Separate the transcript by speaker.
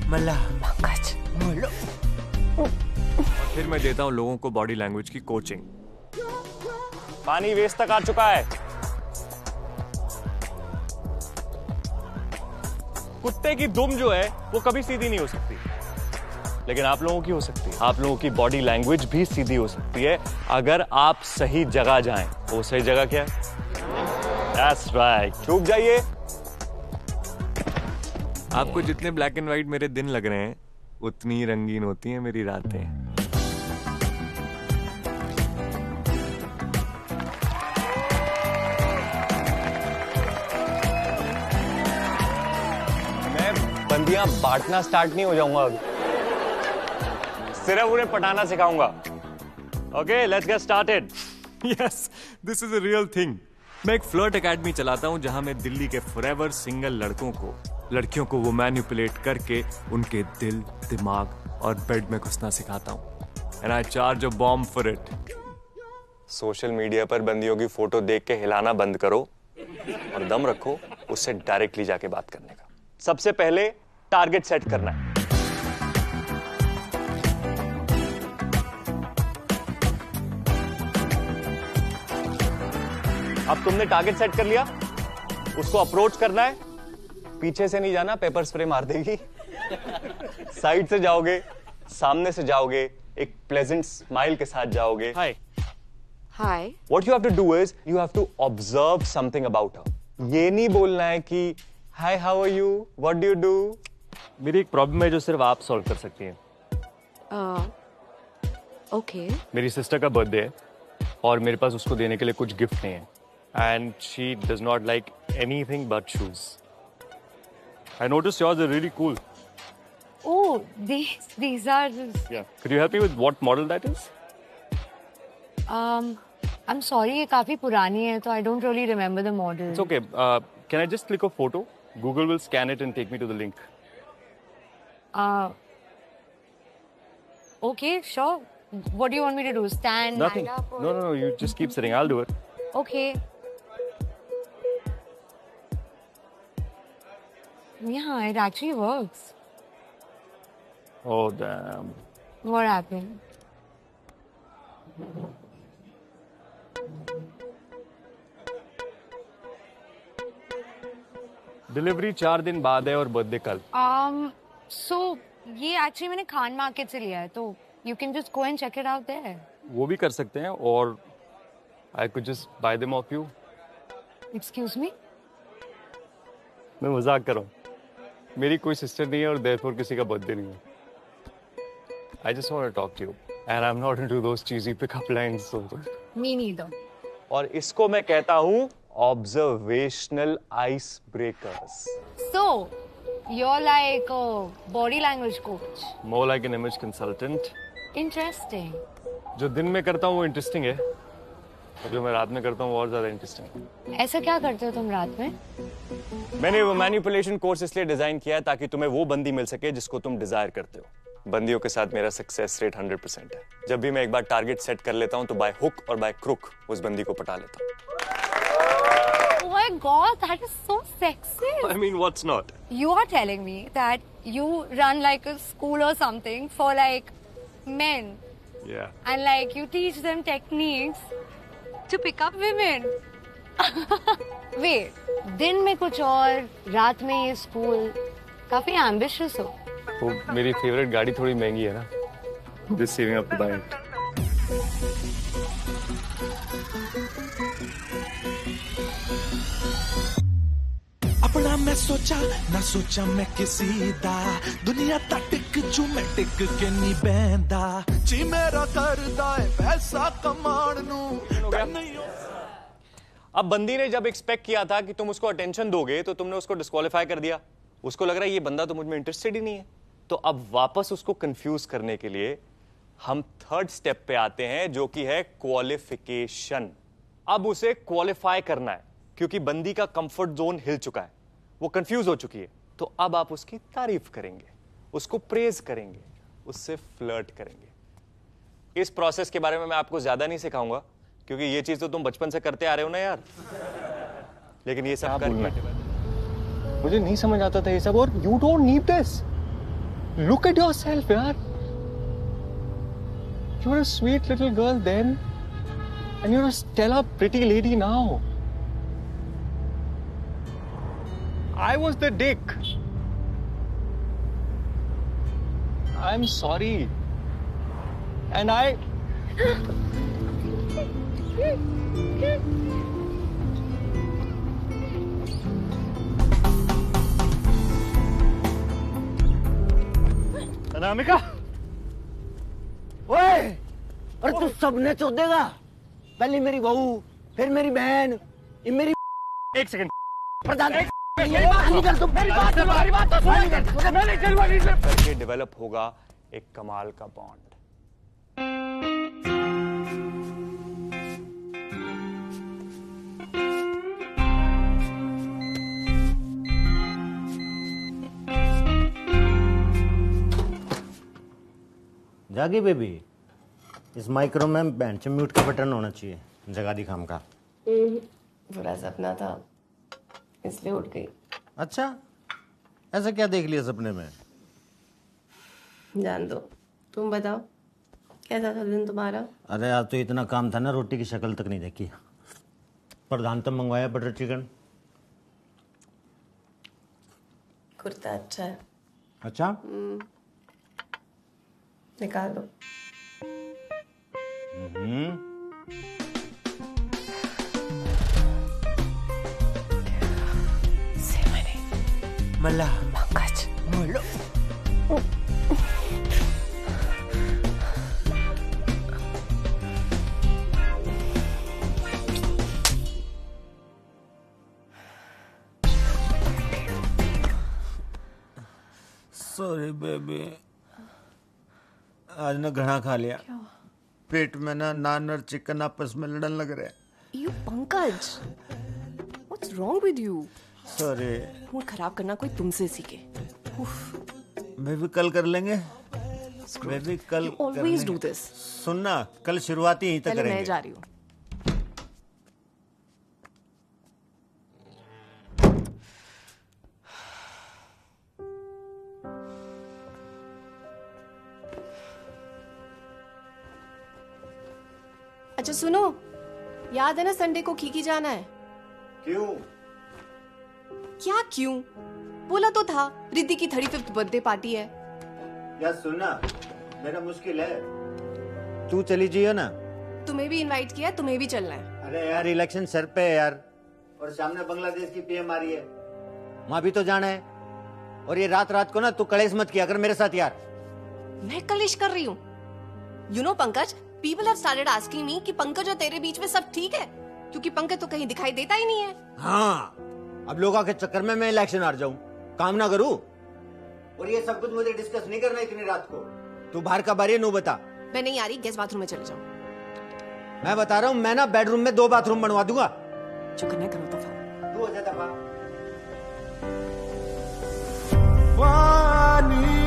Speaker 1: मला
Speaker 2: पंकज।
Speaker 3: और फिर मैं देता हूं लोगों को बॉडी लैंग्वेज की कोचिंग। पानी वेस्ट तक आ चुका है। कुत्ते की दुम जो है वो कभी सीधी नहीं हो सकती, लेकिन आप लोगों की हो सकती है। आप लोगों की बॉडी लैंग्वेज भी सीधी हो सकती है अगर आप सही जगह जाएं। वो सही जगह क्या है? That's right. चूक जाइए। आपको जितने ब्लैक एंड व्हाइट मेरे दिन लग रहे हैं, उतनी रंगीन होती हैं मेरी रातें। मैं बंदियां बांटना स्टार्ट नहीं हो जाऊंगा अभी, सिर्फ उन्हें पटाना सिखाऊंगा। Okay, let's get started. Yes, this is a real thing. मैं एक फ्लर्ट एकेडमी चलाता हूं जहां मैं दिल्ली के फॉरएवर सिंगल लड़कियों को वो मैनिपुलेट करके उनके दिल, दिमाग और बेड में घुसना सिखाता हूं। And I charge a bomb for it. Social media पर बंदियों की फोटो देख के हिलाना बंद करो और दम रखो उससे डायरेक्टली जाके बात करने का। सबसे पहले टारगेट सेट करना है। अब तुमने टारगेट सेट कर लिया, उसको अप्रोच करना है। पीछे से नहीं जाना, पेपर स्प्रे मार देगी। साइड से जाओगे, सामने से जाओगे, एक प्लेजेंट स्माइल के साथ जाओगे। Hi
Speaker 2: hi.
Speaker 3: What you have to do is you have to observe something about her. ये नहीं बोलना है कि hi how are you, what do you do. मेरी एक प्रॉब्लम है जो सिर्फ आप सॉल्व कर सकती हैं।
Speaker 2: ओके।
Speaker 3: मेरी सिस्टर का बर्थडे है और मेरे पास उसको देने के लिए कुछ गिफ्ट नहीं है। And she does not like anything but shoes. I noticed yours are really cool.
Speaker 2: Oh, these are.
Speaker 3: Yeah. Could you help me with what model that is?
Speaker 2: I'm sorry, ये काफी पुरानी है, तो I don't really remember the model.
Speaker 3: It's okay. Can I just click a photo? Google will scan it and take me to the link.
Speaker 2: Okay, sure. What do you want me to do? Stand?
Speaker 3: Nothing.
Speaker 2: Stand up, or...
Speaker 3: No. You just keep sitting. I'll do it.
Speaker 2: Okay. Yeah, it actually works.
Speaker 3: Oh, damn.
Speaker 2: What happened?
Speaker 3: Delivery 4 दिन बाद है और birthday कल।
Speaker 2: So ये actually मैंने Khan market से लिया है, तो you can just go and check it out there.
Speaker 3: वो भी कर सकते हैं, और I could just buy them off you.
Speaker 2: Excuse me?
Speaker 3: मैं मजाक कर रहा हूँ। मेरी कोई सिस्टर नहीं है और therefore किसी का बर्थडे नहीं है। I just want to talk to you, and I'm not into those cheesy pickup lines. So.
Speaker 2: Me neither.
Speaker 3: और इसको मैं कहता हूँ observational ice breakers.
Speaker 2: So you're like a body language coach.
Speaker 3: More like an image consultant.
Speaker 2: Interesting.
Speaker 3: जो दिन में करता हूँ वो इंटरेस्टिंग है, और जो मैं रात में करता हूँ वो और ज्यादा इंटरेस्टिंग है।
Speaker 2: ऐसा क्या करते हो तुम रात में?
Speaker 3: मैंने वो मैनिपुलेशन कोर्स इसलिए डिजाइन किया है ताकि तुम्हें वो बंदी मिल सके जिसको तुम डिजायर करते हो। बंदियों के साथ मेरा सक्सेस रेट 100% है। जब भी मैं एक बार टारगेट सेट कर लेता हूँ तो बाय हुक और बाय क्रुक उस बंदी को पटा लेता हूँ।
Speaker 2: Oh my God, that is so sexy.
Speaker 3: I mean, what's not?
Speaker 2: You are telling me that you run like a school or something for like men.
Speaker 3: Yeah.
Speaker 2: And like you teach them techniques to pick up women. Wait, दिन में कुछ और, रात में ये school, काफी ambitious हो।
Speaker 3: वो मेरी फेवरेट गाड़ी थोड़ी महंगी है ना। Just saving up to buy it.
Speaker 1: अपना मैं सोचा ना सोचा मैं किसी दा दुनिया ता टिक जू मैं टिक के नहीं बहंदा जी मेरा करदा है पैसा कमाण नू।
Speaker 3: अब बंदी ने जब एक्सपेक्ट किया था कि तुम उसको अटेंशन दोगे तो तुमने उसको डिस्क्वालीफाई कर दिया। उसको लग रहा है ये बंदा तो मुझ में इंटरेस्टेड ही नहीं है। तो अब वापस उसको कंफ्यूज करने के लिए हम थर्ड स्टेप पे आते हैं, जो कि है क्वालिफिकेशन। अब उसे क्वालिफाई करना है क्योंकि बंदी का कंफर्ट जोन हिल चुका है, वो कंफ्यूज हो चुकी है। तो अब आप उसकी तारीफ करेंगे, उसको प्रेज करेंगे, उससे फ्लर्ट करेंगे। इस प्रोसेस के बारे में मैं आपको ज्यादा नहीं सिखाऊंगा क्योंकि ये चीज तो तुम बचपन से करते आ रहे हो ना यार। लेकिन ये सब करना मुझे नहीं समझ आता था ये सब, और you don't need this. Look at yourself, yaar. You were a sweet little girl then, and you're a stellar, pretty lady now. I was the dick. I'm sorry. And I... Anamika,
Speaker 4: ओए, और तू सबने चोदेगा। पहले मेरी बहू, फिर मेरी बहन, ये मेरी
Speaker 3: एक सेकंड।
Speaker 4: प्रधान मेरी बात नहीं कर तुम, मेरी बात सुनो, मेरी बात तो सुनो। मैं नहीं चलूंगा नीचे।
Speaker 3: करके डेवलप होगा एक कमाल का बॉन्ड।
Speaker 4: जागी बेबी, इस माइक्रो में बेंच म्यूट का बटन होना चाहिए। जगा दी खाम का।
Speaker 5: बुरा सपना था, इसलिए उठ गई।
Speaker 4: अच्छा, ऐसा क्या देख लिया सपने में?
Speaker 5: जान दो, तुम बताओ कैसा था दिन तुम्हारा?
Speaker 4: अरे आज तो इतना काम था ना, रोटी की शक्ल तक नहीं देखी। प्रधान तो मंगवाया बटर चिकन।
Speaker 5: कुर्ता अच्छा है।
Speaker 4: अच्छा,
Speaker 5: निकाल दो।
Speaker 4: मल्ला
Speaker 5: पंकज,
Speaker 4: मल्ला सॉरी बेबी, आज ना घना खा लिया। पेट में ना नान और चिकन आपस में लड़न लग रहे।
Speaker 5: You Pankaj, what's wrong with you?
Speaker 4: Sorry
Speaker 5: mood खराब करना कोई तुमसे सीखे।
Speaker 4: बेबी कल कर लेंगे। बेबी कल
Speaker 5: You always do this.
Speaker 4: सुनना, कल शुरुआती यहीं तक
Speaker 5: पहले
Speaker 4: करेंगे।
Speaker 5: मैं जा रही हूँ। अच्छा सुनो, याद है ना संडे को खीकी जाना है?
Speaker 4: क्यों?
Speaker 5: क्या क्यों? बोला तो था, रिद्धि की 35th बर्थडे पार्टी है।
Speaker 4: यार सुनना, मेरा मुश्किल है। तू चली जाइयो ना।
Speaker 5: तुम्हें भी इनवाइट किया, तुम्हें भी चलना है।
Speaker 4: अरे यार इलेक्शन सर पे है यार, और सामने बांग्लादेश की पीएम आ रही है, वहां भी तो जाना है। और ये रात रात को ना तू कलेश मत किया कर मेरे साथ यार।
Speaker 5: मैं कलेश कर रही हूँ? You know Pankaj, people have started asking me कि पंकज और तेरे बीच में सब ठीक है, क्योंकि पंकज तो कहीं दिखाई देता ही नहीं है।
Speaker 4: हाँ, अब लोगों के चक्कर में मैं इलेक्शन हार जाऊं, काम ना करूं। और ये सब कुछ मुझे डिस्कस नहीं करना इतनी रात को। तू बाहर कब आ रही है नो बता।
Speaker 5: मैं नहीं आ रही, गेस्ट बाथरूम में चले जाओ।
Speaker 4: मैं बता रहा हूँ, मैं ना बेडरूम में 2 बाथरूम बनवा दूंगा।
Speaker 5: जो करना करो दफा।
Speaker 4: तू हो जा दफा।
Speaker 1: पानी